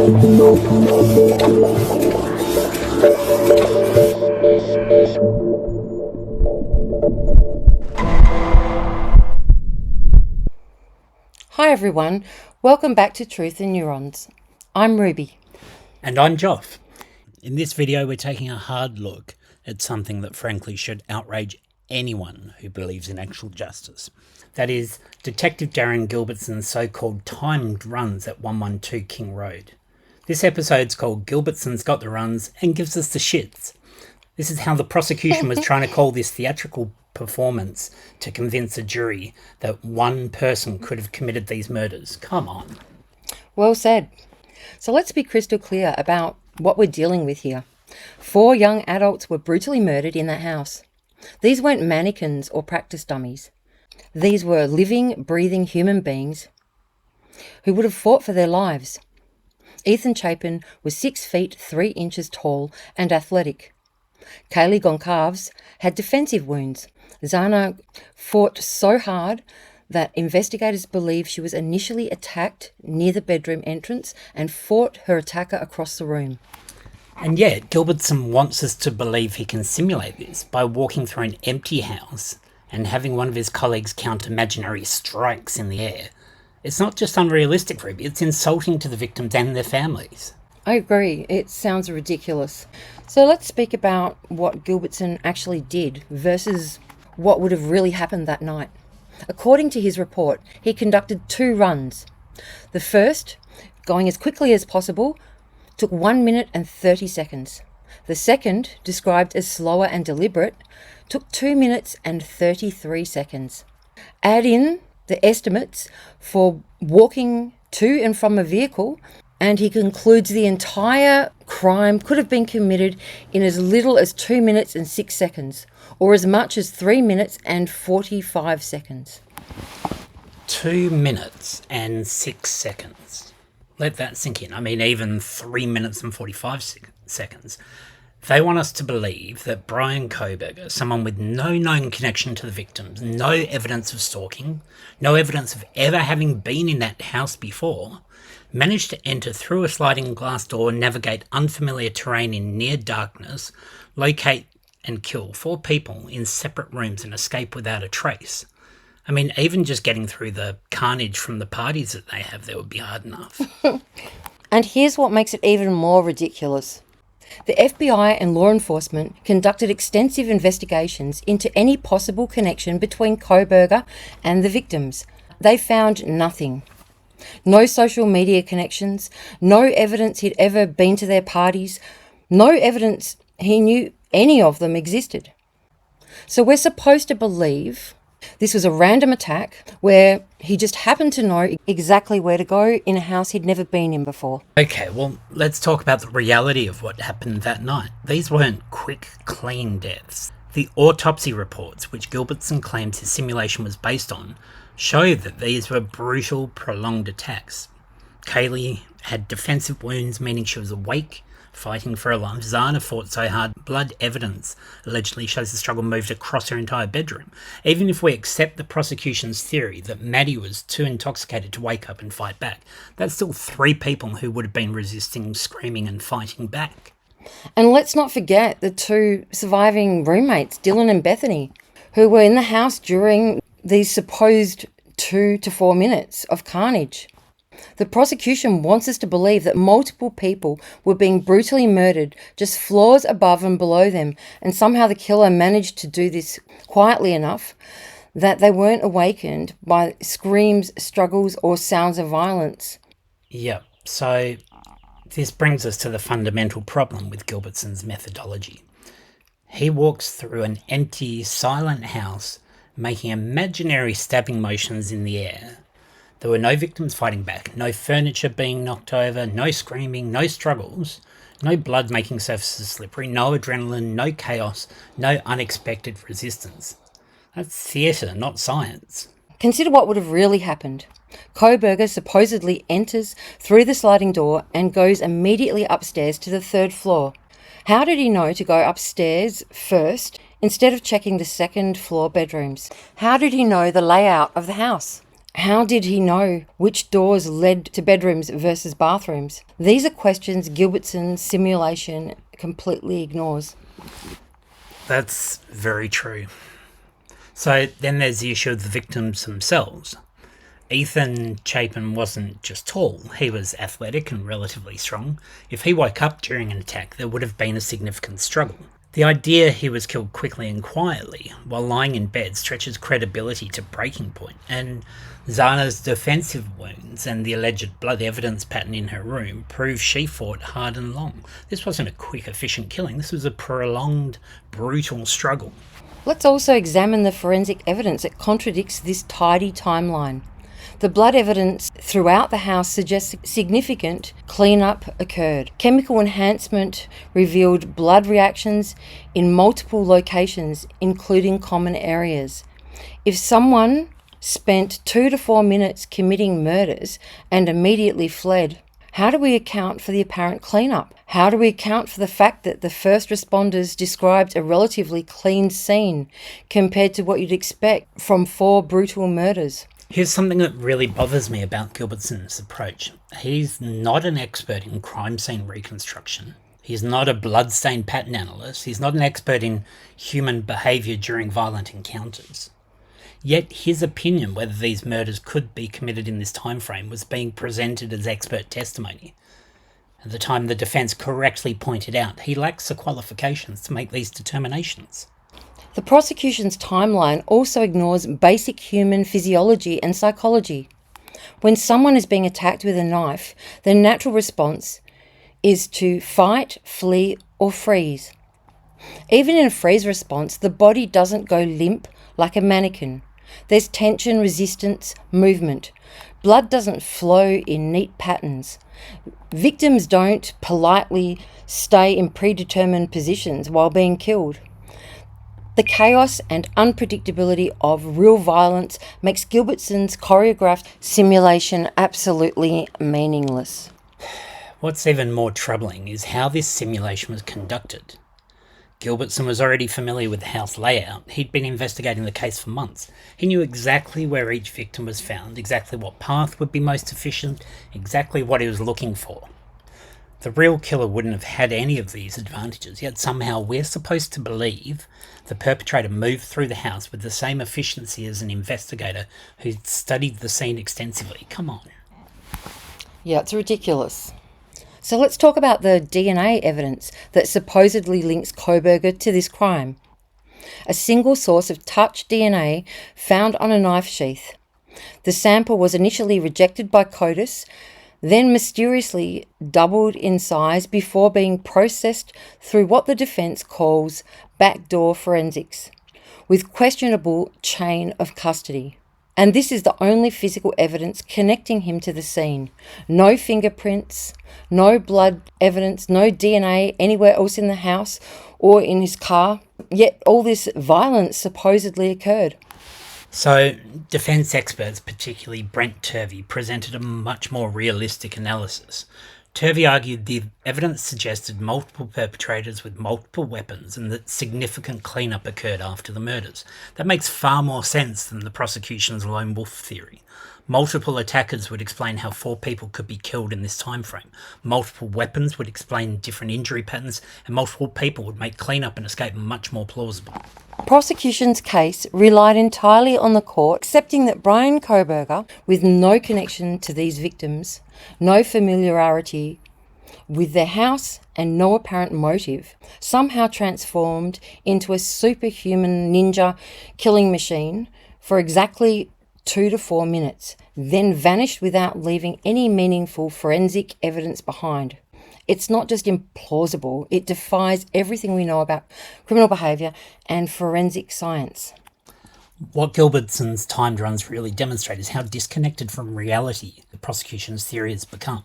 Hi everyone, welcome back to Truth and Neurons. I'm Ruby. And I'm Joff. In this video we're taking a hard look at something that frankly should outrage anyone who believes in actual justice. That is, Detective Darren Gilbertson's so-called timed runs at 112 King Road. This episode's called Gilbertson's Got the Runs and gives us the shits. This is how the prosecution was trying to call this theatrical performance to convince a jury that one person could have committed these murders. Come on. Well said. So let's be crystal clear about what we're dealing with here. 4 young adults were brutally murdered in that house. These weren't mannequins or practice dummies. These were living, breathing human beings who would have fought for their lives. Ethan Chapin was 6 feet 3 inches tall and athletic. Kaylee Goncalves had defensive wounds. Zana fought so hard that investigators believe she was initially attacked near the bedroom entrance and fought her attacker across the room. And yet, Gilbertson wants us to believe he can simulate this by walking through an empty house and having one of his colleagues count imaginary strikes in the air. It's not just unrealistic, Ruby, it's insulting to the victims and their families. I agree, it sounds ridiculous. So let's speak about what Gilbertson actually did versus what would have really happened that night. According to his report, he conducted 2 runs. The first, going as quickly as possible, took 1 minute and 30 seconds. The second, described as slower and deliberate, took 2 minutes and 33 seconds. Add in the estimates for walking to and from a vehicle, and he concludes the entire crime could have been committed in as little as 2 minutes and 6 seconds, or as much as 3 minutes and 45 seconds. 2 minutes and 6 seconds. Let that sink in. I mean, even 3 minutes and 45 seconds. They want us to believe that Bryan Kohberger, someone with no known connection to the victims, no evidence of stalking, no evidence of ever having been in that house before, managed to enter through a sliding glass door, navigate unfamiliar terrain in near darkness, locate and kill 4 people in separate rooms and escape without a trace. I mean, even just getting through the carnage from the parties that they have there would be hard enough. And here's what makes it even more ridiculous. The FBI and law enforcement conducted extensive investigations into any possible connection between Kohberger and the victims. They found nothing. No social media connections, no evidence he'd ever been to their parties, no evidence he knew any of them existed. So we're supposed to believe this was a random attack where he just happened to know exactly where to go in a house he'd never been in before. Okay, well, let's talk about the reality of what happened that night. These weren't quick, clean deaths. The autopsy reports, which Gilbertson claims his simulation was based on, show that these were brutal, prolonged attacks. Kaylee had defensive wounds, meaning she was awake, fighting for her life. Zana fought so hard, blood evidence allegedly shows the struggle moved across her entire bedroom. Even if we accept the prosecution's theory that Maddie was too intoxicated to wake up and fight back, that's still 3 people who would have been resisting, screaming and fighting back. And let's not forget the 2 surviving roommates, Dylan and Bethany, who were in the house during these supposed 2 to 4 minutes of carnage. The prosecution wants us to believe that multiple people were being brutally murdered just floors above and below them, and somehow the killer managed to do this quietly enough that they weren't awakened by screams, struggles, or sounds of violence. Yep, so this brings us to the fundamental problem with Gilbertson's methodology. He walks through an empty, silent house, making imaginary stabbing motions in the air. There were no victims fighting back, no furniture being knocked over, no screaming, no struggles, no blood making surfaces slippery, no adrenaline, no chaos, no unexpected resistance. That's theatre, not science. Consider what would have really happened. Kohberger supposedly enters through the sliding door and goes immediately upstairs to the 3rd floor. How did he know to go upstairs first instead of checking the 2nd floor bedrooms? How did he know the layout of the house? How did he know which doors led to bedrooms versus bathrooms? These are questions Gilbertson's simulation completely ignores. That's very true. So then there's the issue of the victims themselves. Ethan Chapin wasn't just tall, he was athletic and relatively strong. If he woke up during an attack, there would have been a significant struggle. The idea he was killed quickly and quietly while lying in bed stretches credibility to breaking point, and Zana's defensive wounds and the alleged blood evidence pattern in her room prove she fought hard and long. This wasn't a quick, efficient killing, this was a prolonged, brutal struggle. Let's also examine the forensic evidence that contradicts this tidy timeline. The blood evidence throughout the house suggests significant cleanup occurred. Chemical enhancement revealed blood reactions in multiple locations, including common areas. If someone spent 2 to 4 minutes committing murders and immediately fled, how do we account for the apparent cleanup? How do we account for the fact that the first responders described a relatively clean scene compared to what you'd expect from 4 brutal murders? Here's something that really bothers me about Gilbertson's approach. He's not an expert in crime scene reconstruction. He's not a bloodstain pattern analyst. He's not an expert in human behaviour during violent encounters. Yet his opinion whether these murders could be committed in this time frame was being presented as expert testimony. At the time the defence correctly pointed out he lacks the qualifications to make these determinations. The prosecution's timeline also ignores basic human physiology and psychology. When someone is being attacked with a knife, the natural response is to fight, flee, or freeze. Even in a freeze response, the body doesn't go limp like a mannequin. There's tension, resistance, movement. Blood doesn't flow in neat patterns. Victims don't politely stay in predetermined positions while being killed. The chaos and unpredictability of real violence makes Gilbertson's choreographed simulation absolutely meaningless. What's even more troubling is how this simulation was conducted. Gilbertson was already familiar with the house layout. He'd been investigating the case for months. He knew exactly where each victim was found, exactly what path would be most efficient, exactly what he was looking for. The real killer wouldn't have had any of these advantages, yet somehow we're supposed to believe the perpetrator moved through the house with the same efficiency as an investigator who'd studied the scene extensively. Come on. Yeah, it's ridiculous. So let's talk about the DNA evidence that supposedly links Kohberger to this crime. A single source of touch DNA found on a knife sheath. The sample was initially rejected by CODIS, then mysteriously doubled in size before being processed through what the defence calls backdoor forensics, with questionable chain of custody. And this is the only physical evidence connecting him to the scene. No fingerprints, no blood evidence, no DNA anywhere else in the house or in his car, yet all this violence supposedly occurred. So, defence experts, particularly Brent Turvey, presented a much more realistic analysis. Turvey argued the evidence suggested multiple perpetrators with multiple weapons and that significant cleanup occurred after the murders. That makes far more sense than the prosecution's lone wolf theory. Multiple attackers would explain how 4 people could be killed in this time frame. Multiple weapons would explain different injury patterns, and multiple people would make cleanup and escape much more plausible. Prosecution's case relied entirely on the court accepting that Bryan Kohberger, with no connection to these victims, no familiarity with their house and no apparent motive, somehow transformed into a superhuman ninja killing machine for exactly 2 to 4 minutes, then vanished without leaving any meaningful forensic evidence behind. It's not just implausible, it defies everything we know about criminal behaviour and forensic science. What Gilbertson's timed runs really demonstrate is how disconnected from reality the prosecution's theory has become.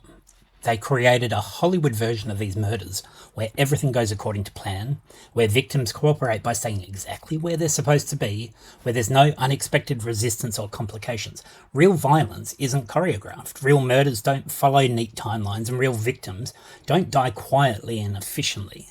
They created a Hollywood version of these murders where everything goes according to plan, where victims cooperate by staying exactly where they're supposed to be, where there's no unexpected resistance or complications. Real violence isn't choreographed. Real murders don't follow neat timelines, and real victims don't die quietly and efficiently.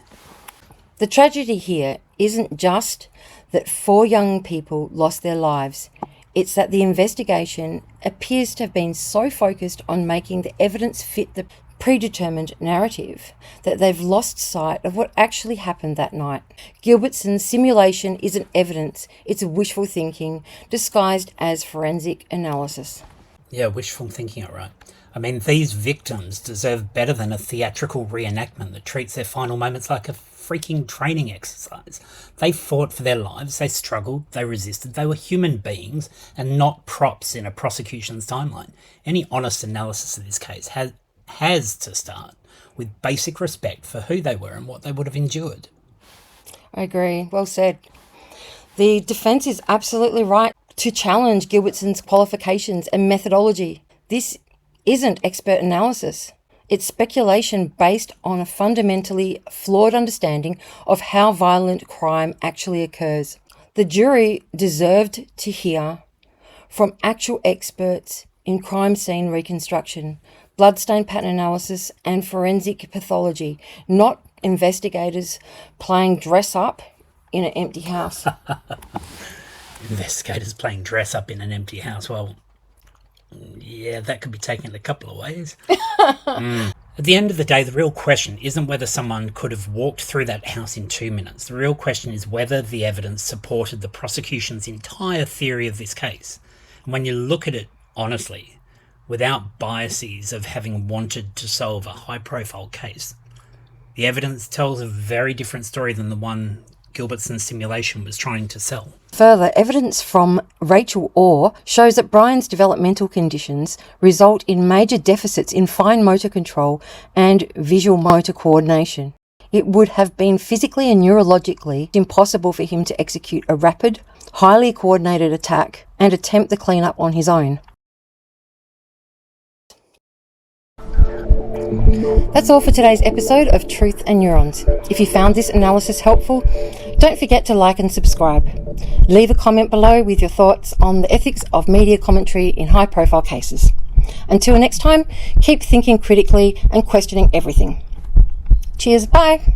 The tragedy here isn't just that 4 young people lost their lives. It's that the investigation appears to have been so focused on making the evidence fit the predetermined narrative that they've lost sight of what actually happened that night. Gilbertson's simulation isn't evidence, it's wishful thinking disguised as forensic analysis. Yeah, wishful thinking, all right. I mean, these victims deserve better than a theatrical reenactment that treats their final moments like a freaking training exercise. They fought for their lives, they struggled, they resisted, they were human beings and not props in a prosecution's timeline. Any honest analysis of this case has to start with basic respect for who they were and what they would have endured. I agree. Well said. The defence is absolutely right to challenge Gilbertson's qualifications and methodology. This isn't expert analysis. It's speculation based on a fundamentally flawed understanding of how violent crime actually occurs. The jury deserved to hear from actual experts in crime scene reconstruction, bloodstain pattern analysis, and forensic pathology, not investigators playing dress up in an empty house. Investigators playing dress up in an empty house. Well, yeah, that could be taken in a couple of ways. At the end of the day, the real question isn't whether someone could have walked through that house in 2 minutes. The real question is whether the evidence supported the prosecution's entire theory of this case. And when you look at it honestly, without biases of having wanted to solve a high-profile case, the evidence tells a very different story than the one Gilbertson's simulation was trying to sell. Further, evidence from Rachel Orr shows that Bryan's developmental conditions result in major deficits in fine motor control and visual motor coordination. It would have been physically and neurologically impossible for him to execute a rapid, highly coordinated attack and attempt the cleanup on his own. That's all for today's episode of Truth and Neurons. If you found this analysis helpful, don't forget to like and subscribe. Leave a comment below with your thoughts on the ethics of media commentary in high-profile cases. Until next time, keep thinking critically and questioning everything. Cheers, bye!